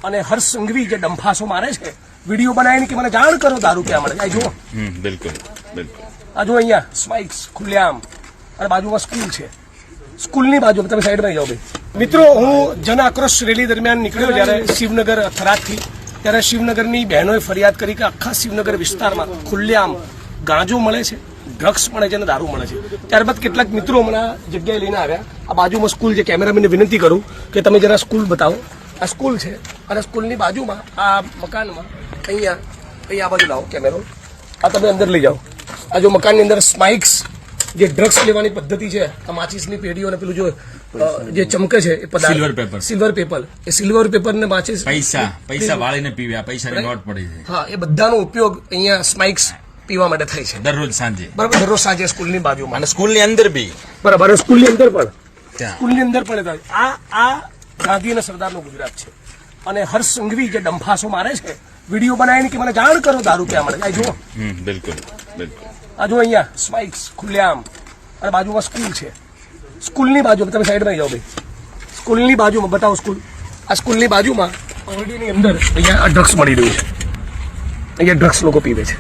અને હર્ષ સંઘવી જે ડંફાસો મારે છે વિડીયો બનાવીને કે મને જાણ કરો દારૂ ક્યાં મળે આ જુઓ બિલકુલ બિલકુલ આ જો અહીંયા સ્પાઇક્સ ખુલ્લેઆમ અને બાજુમાં સ્કૂલ છે સ્કૂલની બાજુ તમે સાઈડમાં જાઓ ભાઈ મિત્રો હું જન આક્રોશ રેલી દરમિયાન નીકળ્યો જ્યારે શિવનગર થરાદથી ત્યારે શિવનગરની બહેનોએ ફરિયાદ કરી કે આખા શિવનગર વિસ્તારમાં ખુલ્લેઆમ ગાંજો મળે છે ડ્રગ્સ મળે છે અને દારૂ મળે છે ત્યારબાદ કેટલાક મિત્રો હમણાં જગ્યાએ લઈને આવ્યા આ બાજુમાં સ્કૂલ છે કેમેરામેનને વિનંતી કરું કે તમે જરા સ્કૂલ બતાવો આ સ્કૂલ છે અને સ્કૂલની બાજુમાં આ મકાનમાં અહીંયા આ બાજુ લાવો કેમેરો આ તમે અંદર લઈ જાઓ આ જો મકાનની અંદર સ્પાઇક્સ જે ડ્રગ્સ લેવાની પદ્ધતિ છે આ માચીસની પેઢીઓ અને પેલું જો જે ચમકે છે એ પદાર્થ સિલ્વર પેપર એ સિલ્વર પેપર ને માચીસ પૈસા વાળીને પીવ્યા પૈસાની નોટ પડી છે હા એ બધાનો ઉપયોગ અહીંયા સ્પાઇક્સ પીવા માટે થાય છે દરરોજ સાંજે બરાબર દરરોજ સાંજે સ્કૂલની બાજુમાં અને સ્કૂલની અંદર બી બરાબર સ્કૂલની અંદર પણ આ ગાંધી અને સરદારનું ગુજરાત છે અને હર્ષ સંઘવી જે ડંફાસો મારે છે વિડીયો બનાવીને કે મને જાણ કરો દારૂ ક્યાં મળે આ જુઓ બિલકુલ બિલકુલ આ જો અહીંયા સ્પાઇક્સ ખુલ્લેઆમ અને બાજુમાં સ્કૂલ છે સ્કૂલની બાજુ તમે સાઈડમાં જાઓ ભાઈ સ્કૂલની બાજુમાં બતાવો સ્કૂલ આ સ્કૂલની બાજુમાં ઓરડીની અંદર અહીંયા ડ્રગ્સ મળી રહ્યું છે અહીંયા ડ્રગ્સ લોકો પીવે છે